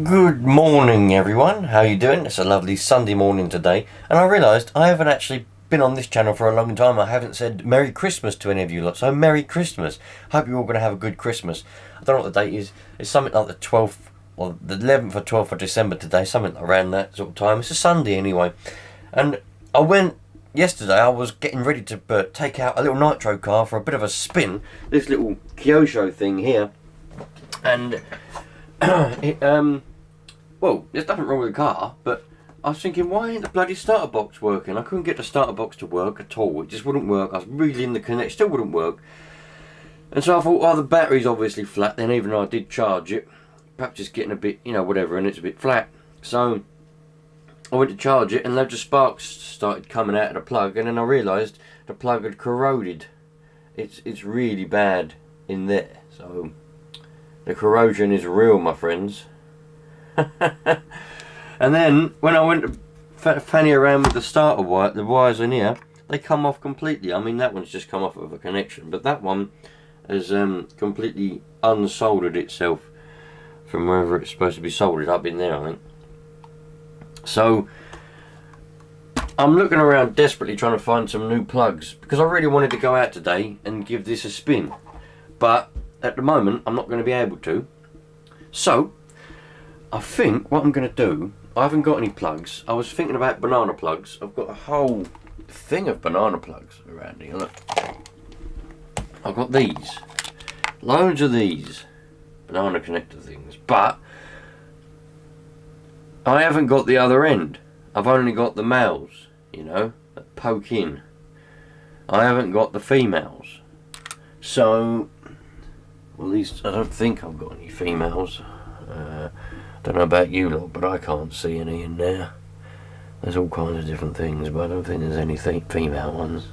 Good morning everyone, how you doing? It's a lovely Sunday morning today, and I realised I haven't actually been on this channel for a long time. I haven't said Merry Christmas to any of you lot, so Merry Christmas. Hope you're all going to have a good Christmas. I don't know what the date is. It's something like the 12th or the 11th or 12th of December today, something around that sort of time. It's a Sunday anyway, and I went yesterday. I was getting ready to take out a little nitro car for a bit of a spin, this little Kyosho thing here, and well, there's nothing wrong with the car, but I was thinking, why ain't the bloody starter box working? I couldn't get the starter box to work at all. It just wouldn't work. I was reeling the connect, still wouldn't work. And so I thought, oh, the battery's obviously flat then, even though I did charge it. Perhaps it's getting a bit, whatever, and it's a bit flat. So I went to charge it, and loads of sparks started coming out of the plug, and then I realised the plug had corroded. It's really bad in there. So the corrosion is real, my friends. And then when I went to fanny around with the starter wire, the wires in here, they come off completely. I mean, that one's just come off of a connection, but that one has completely unsoldered itself from wherever it's supposed to be soldered up in there, I think. So I'm looking around desperately trying to find some new plugs, because I really wanted to go out today and give this a spin, but at the moment I'm not going to be able to. So I think what I'm going to do, I haven't got any plugs. I was thinking about banana plugs. I've got a whole thing of banana plugs around here. Look, I've got these, loads of these banana connector things, but I haven't got the other end. I've only got the males, that poke in. I haven't got the females. So, well, at least I don't think I've got any females. Don't know about you lot, but I can't see any in there. There's all kinds of different things, but I don't think there's any female ones.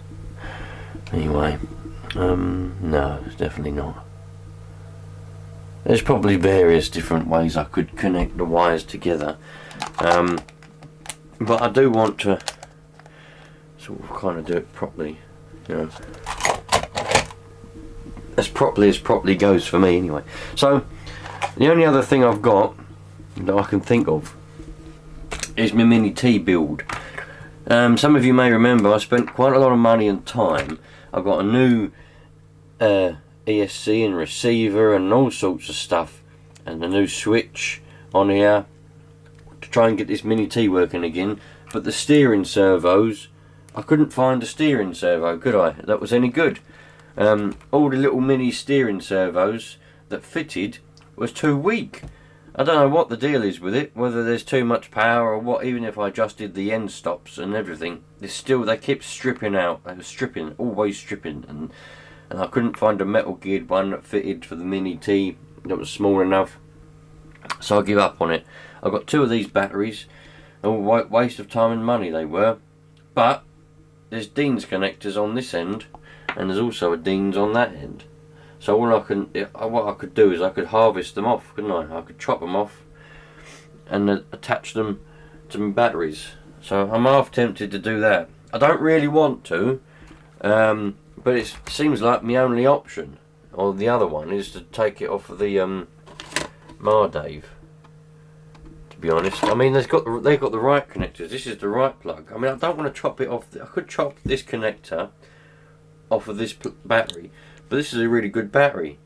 Anyway, no, it's definitely not. There's probably various different ways I could connect the wires together, but I do want to sort of kind of do it properly, as properly goes for me anyway. So the only other thing I've got that I can think of is my Mini T build. Some of you may remember I spent quite a lot of money and time. I've got a new ESC and receiver and all sorts of stuff, and a new switch on here to try and get this Mini T working again. But the steering servos, I couldn't find a steering servo, could I? That was any good. All the little mini steering servos that fitted was too weak. I don't know what the deal is with it, whether there's too much power or what. Even if I adjusted the end stops and everything, they kept stripping out. They were stripping, always stripping, and I couldn't find a metal geared one that fitted for the Mini T that was small enough. So I give up on it. I've got two of these batteries. All waste of time and money they were. But there's Dean's connectors on this end, and there's also a Dean's on that end. So what I could do is I could harvest them off, couldn't I? I could chop them off and attach them to my batteries. So I'm half tempted to do that. I don't really want to, but it seems like my only option, or the other one, is to take it off of the Mardave. To be honest, I mean they've got the right connectors. This is the right plug. I mean I don't want to chop it off. I could chop this connector off of this battery. But this is a really good battery.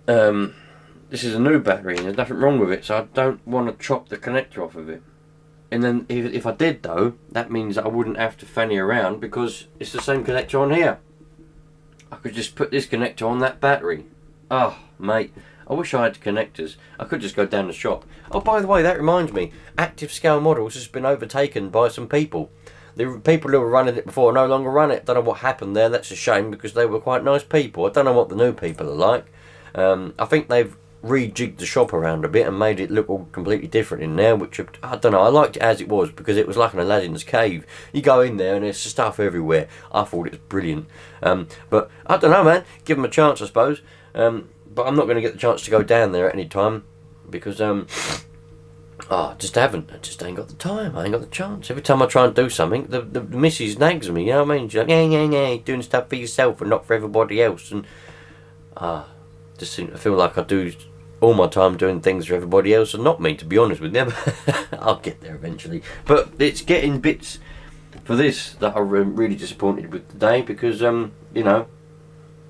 This is a new battery and there's nothing wrong with it, so I don't want to chop the connector off of it. And then if I did though, that means I wouldn't have to fanny around, because it's the same connector on here. I could just put this connector on that battery. Oh mate, I wish I had connectors. I could just go down the shop. Oh, by the way, that reminds me, Active Scale Models has been overtaken by some people. The people who were running it before no longer run it. Don't know what happened there. That's a shame, because they were quite nice people. I don't know what the new people are like. I think they've rejigged the shop around a bit and made it look all completely different in there, which I don't know. I liked it as it was, because it was like an Aladdin's cave. You go in there and there's stuff everywhere. I thought it was brilliant. But I don't know, man. Give them a chance, I suppose. But I'm not going to get the chance to go down there at any time, because I just ain't got the time. I ain't got the chance. Every time I try and do something, the missus nags me, you know what I mean? She's like, yeah, doing stuff for yourself and not for everybody else. And just seem to feel like I do all my time doing things for everybody else and not me, to be honest with you. I'll get there eventually. But it's getting bits for this that I'm really disappointed with today, because you know,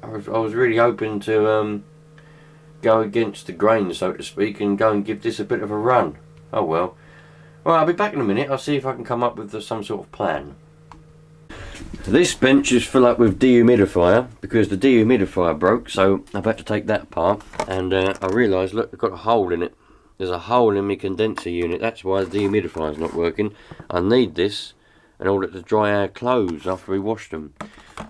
I was really hoping to go against the grain, so to speak, and go and give this a bit of a run. Oh well. Well, I'll be back in a minute. I'll see if I can come up with some sort of plan. This bench is full up with dehumidifier because the dehumidifier broke, so I've had to take that apart. And I realised, look, I've got a hole in it. There's a hole in my condenser unit. That's why the dehumidifier is not working. I need this in order to dry our clothes after we wash them,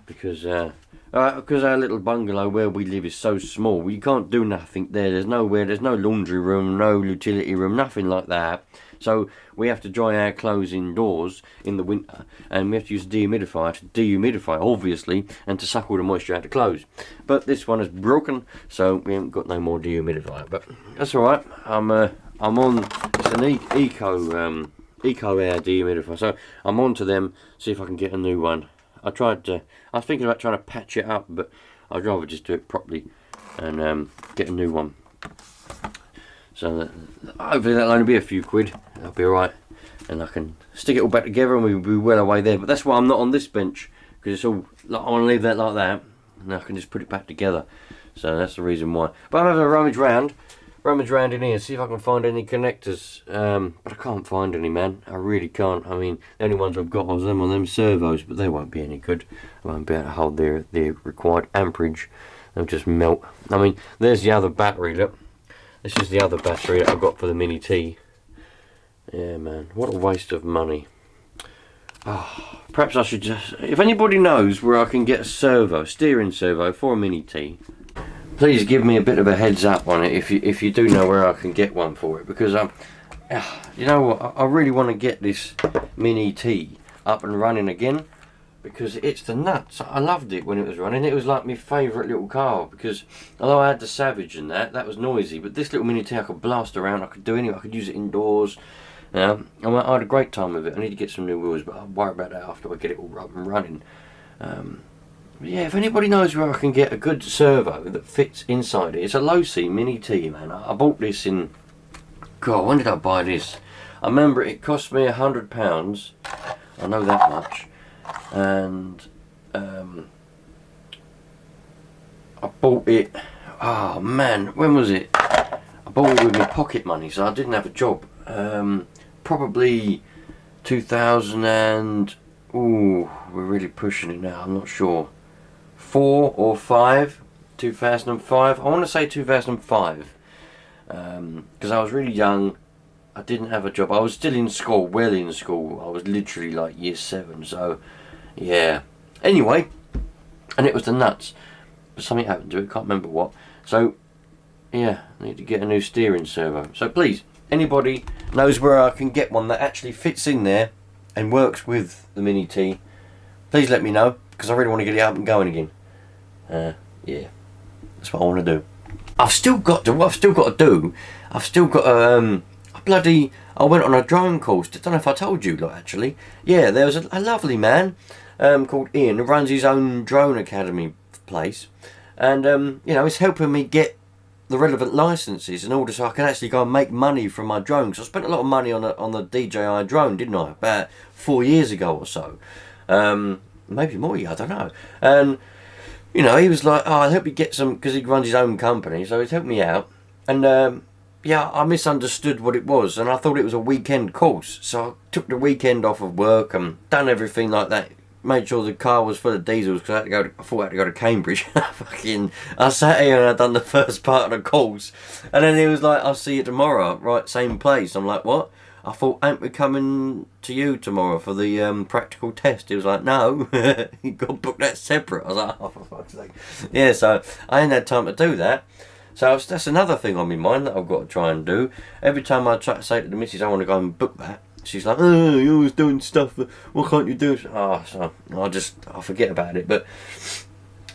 because our little bungalow where we live is so small, you can't do nothing there. There's no laundry room, no utility room, nothing like that. So we have to dry our clothes indoors in the winter, and we have to use a dehumidifier to dehumidify, obviously, and to suck all the moisture out of clothes. But this one is broken, so we haven't got no more dehumidifier. But that's all right. I'm on. It's an eco air dehumidifier, so I'm on to them. See if I can get a new one. I was thinking about trying to patch it up, but I'd rather just do it properly and get a new one. So hopefully that'll only be a few quid. That'll be alright, and I can stick it all back together and we'll be well away there. But that's why I'm not on this bench, because it's all, I want to leave that like that, and I can just put it back together. So that's the reason why. But I'm having a rummage round in here, see if I can find any connectors. But I can't find any, man. I really can't. I mean, the only ones I've got was them on them servos, but they won't be any good. I won't be able to hold their required amperage. They'll just melt. I mean, there's the other battery, look. This is the other battery that I got for the Mini T. Yeah, man, what a waste of money. Oh, perhaps I should just, if anybody knows where I can get a steering servo for a Mini T, please give me a bit of a heads up on it if you do know where I can get one for it, because you know what, I really want to get this Mini T up and running again, because it's the nuts. I loved it when it was running. It was like my favourite little car, because although I had the Savage and that was noisy, but this little Mini T I could blast around. I could do anything. I could use it indoors. I had a great time with it. I need to get some new wheels, but I'll worry about that after I get it all up and running. Yeah, if anybody knows where I can get a good servo that fits inside it, it's a Losi Mini T, man. I bought this in, God, when did I buy this? I remember it cost me £100. I know that much. And I bought it, oh man, when was it? I bought it with my pocket money, so I didn't have a job. Probably 2000 and, ooh, we're really pushing it now, I'm not sure. 4 or 5, 2005, I want to say 2005, because I was really young. I didn't have a job. I was still in school, well in school. I was literally like year 7, so yeah. Anyway, and it was the nuts. But something happened to it, can't remember what. So yeah, I need to get a new steering servo. So please, anybody knows where I can get one that actually fits in there and works with the Mini T, please let me know, because I really want to get it up and going again. Yeah, that's what I want to do. I've still got to do. I went on a drone course. I don't know if I told you, like, actually. Yeah, there was a lovely man called Ian who runs his own drone academy place, and you know, he's helping me get the relevant licenses in order so I can actually go and make money from my drone. Because I spent a lot of money on the DJI drone, didn't I? About 4 years ago or so, maybe more. I don't know. And you know, he was like, "Oh, I'll help you get some," because he runs his own company, so he's helped me out. And yeah, I misunderstood what it was, and I thought it was a weekend course. So I took the weekend off of work and done everything like that. Made sure the car was full of diesels, because I thought I had to go to Cambridge. I sat here and I done the first part of the course, and then he was like, "I'll see you tomorrow, right, same place." I'm like, "What?" I thought, "Ain't we coming to you tomorrow for the practical test?" He was like, "No, you got to book that separate." I was like, "Oh, for fuck's sake." Yeah, so I ain't had time to do that. So that's another thing on my mind that I've got to try and do. Every time I try to say to the missus I want to go and book that, she's like, "Oh, you're always doing stuff. What can't you do?" Oh, so I forget about it. But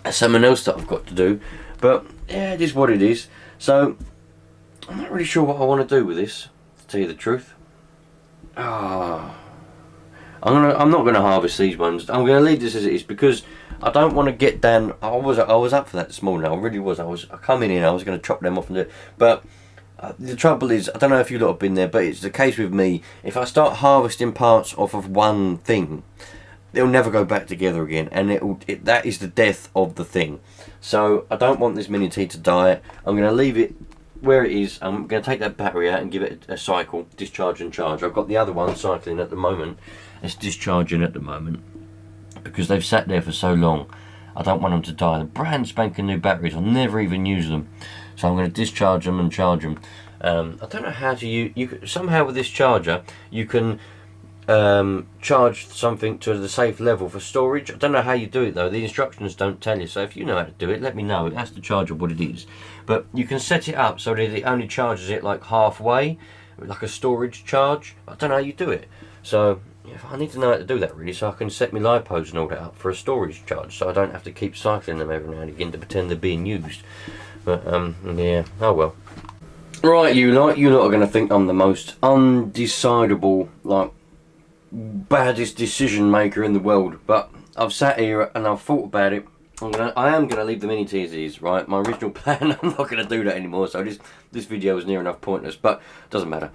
that's something else that I've got to do. But yeah, it is what it is. So I'm not really sure what I want to do with this, to tell you the truth. I'm not gonna harvest these ones. I'm gonna leave this as it is, because I don't want to get down. I was up for that this morning. I really was. I come in here. I was gonna chop them off and do it, but The trouble is, I don't know if you lot have been there, but it's the case with me. If I start harvesting parts off of one thing, they'll never go back together again, and that is the death of the thing. So I don't want this Mini T to die. I'm going to leave it where it is. I'm going to take that battery out and give it a cycle, discharge and charge. I've got the other one cycling at the moment. It's discharging at the moment because they've sat there for so long. I don't want them to die. The brand spanking new batteries, I'll never even use them. So I'm going to discharge them and charge them. I don't know how to use... somehow with this charger, you can charge something to the safe level for storage. I don't know how you do it though. The instructions don't tell you. So if you know how to do it, let me know. It has to charge of what it is. But you can set it up so that it only charges it like halfway, like a storage charge. I don't know how you do it. So... I need to know how to do that really, so I can set my lipos and all that up for a storage charge, so I don't have to keep cycling them every now and again to pretend they're being used. But yeah, oh well. Right, you lot are going to think I'm the most undecidable, like, baddest decision maker in the world. But I've sat here and I've thought about it. I am gonna leave the Mini T as is, right? My original plan. I'm not gonna do that anymore. So this video is near enough pointless, but it doesn't matter.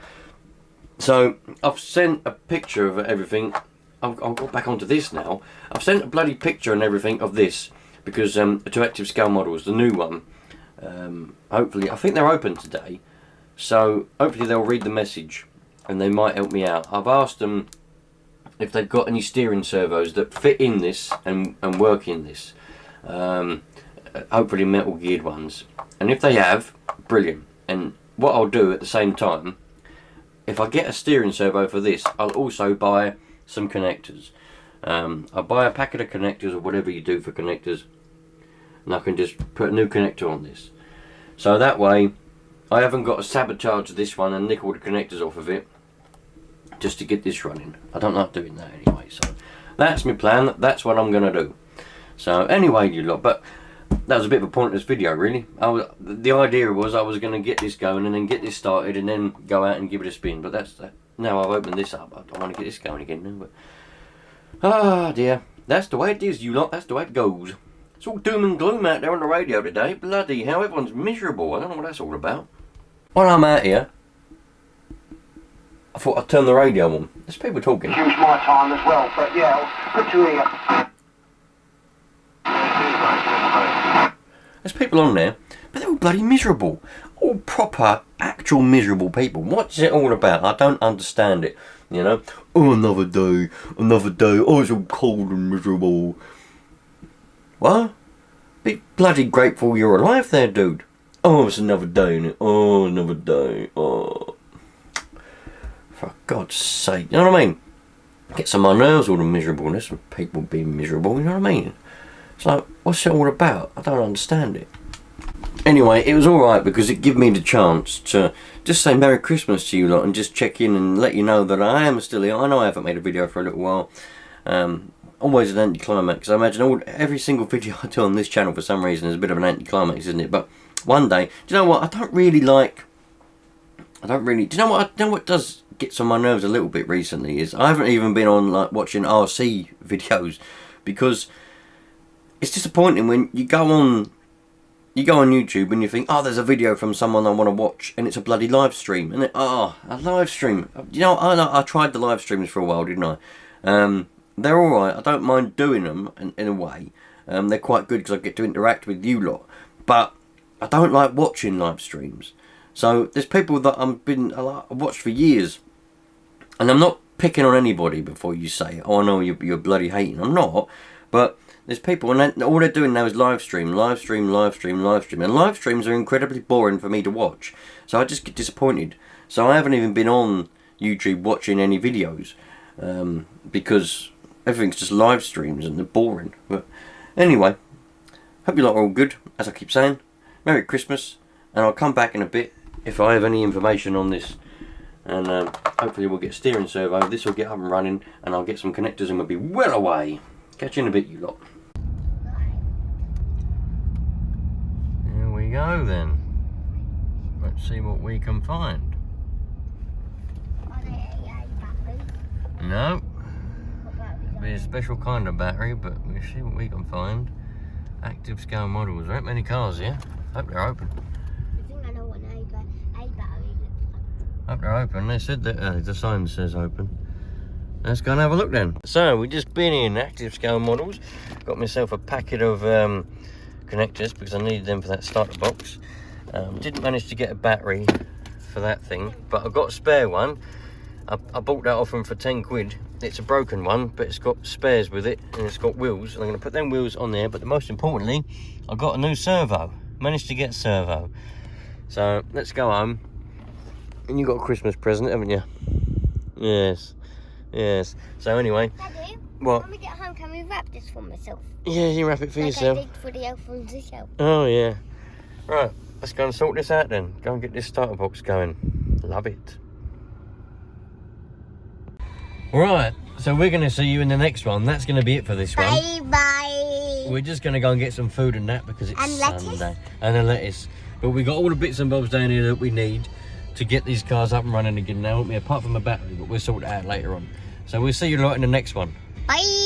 So, I've sent a picture of everything. I'll go back onto this now. I've sent a bloody picture and everything of this because to Active Scale Models, the new one. Hopefully, I think they're open today. So, hopefully they'll read the message and they might help me out. I've asked them if they've got any steering servos that fit in this and work in this. Hopefully metal geared ones. And if they have, brilliant. And what I'll do at the same time, if I get a steering servo for this, I'll also buy some connectors. I'll buy a packet of connectors or whatever you do for connectors, and I can just put a new connector on this. So that way, I haven't got to sabotage this one and nick all the connectors off of it just to get this running. I don't like doing that anyway, so that's my plan. That's what I'm going to do. So anyway, you lot, but that was a bit of a pointless video, really. The idea was I was going to get this going and then get this started and then go out and give it a spin. But now I've opened this up. I want to get this going again now. But dear, that's the way it is, you lot. That's the way it goes. It's all doom and gloom out there on the radio today. Bloody hell, everyone's miserable. I don't know what that's all about. While I'm out here, I thought I'd turn the radio on. There's people talking. Use my time as well, but yeah, good to hear. There's people on there, but they're all bloody miserable. All proper, actual miserable people. What's it all about? I don't understand it. You know? Oh, another day. Oh, it's all cold and miserable. What? Be bloody grateful you're alive there, dude. Oh, it's another day, innit? Oh, another day. Oh. For God's sake. You know what I mean? Gets on my nerves, all the miserableness and people being miserable. You know what I mean? It's like, what's it all about? I don't understand it. Anyway, it was alright because it gave me the chance to just say Merry Christmas to you lot and just check in and let you know that I am still here. I know I haven't made a video for a little while. Always an anticlimax. I imagine every single video I do on this channel for some reason is a bit of an anticlimax, isn't it? But one day, do you know what? Do you know what does get on my nerves a little bit recently is I haven't even been on like watching RC videos because it's disappointing when you go on YouTube and you think, oh, there's a video from someone I want to watch, and it's a bloody live stream. And a live stream. You know, I tried the live streams for a while, didn't I? They're all right. I don't mind doing them in a way. They're quite good because I get to interact with you lot. But I don't like watching live streams. So there's people that I've watched for years, and I'm not picking on anybody before you say, oh, I know you're bloody hating. I'm not, but there's people, and all they're doing now is live stream. And live streams are incredibly boring for me to watch. So I just get disappointed. So I haven't even been on YouTube watching any videos because everything's just live streams and they're boring. But anyway, hope you lot are all good. As I keep saying, Merry Christmas, and I'll come back in a bit if I have any information on this. And hopefully we'll get a steering servo. This will get up and running, and I'll get some connectors and we'll be well away. Catch you in a bit, you lot. Here we go then. Let's see what we can find. No. It'll be a special kind of battery, but we'll see what we can find. Active Scale Models. There aren't many cars here. Hope they're open. I think I know what A battery Hope they're open. They said that the sign says open. Let's go and have a look then. So we just been in Active Scale Models. Got myself a packet of connectors because I needed them for that starter box. Didn't manage to get a battery for that thing, but I got a spare one. I bought that off them for 10 quid. It's a broken one, but it's got spares with it and it's got wheels. And I'm going to put them wheels on there, but most importantly, I got a new servo. Managed to get a servo. So let's go home. And you got a Christmas present, haven't you? Yes. Yes. So anyway. Daddy, what? when we get home, can we wrap this for myself? Yeah, you wrap it for Like yourself. I did for the elf on the shelf. Oh yeah. Right, let's go and sort this out then. Go and get this starter box going. Love it. Right, so we're going to see you in the next one. That's going to be it for this one. Bye bye. We're just going to go and get some food and that because it's And lettuce. Sunday. And a lettuce. But we got all the bits and bobs down here that we need to get these cars up and running again now, apart from a battery, but we'll sort it out later on. So we'll see you lot in the next one. Bye.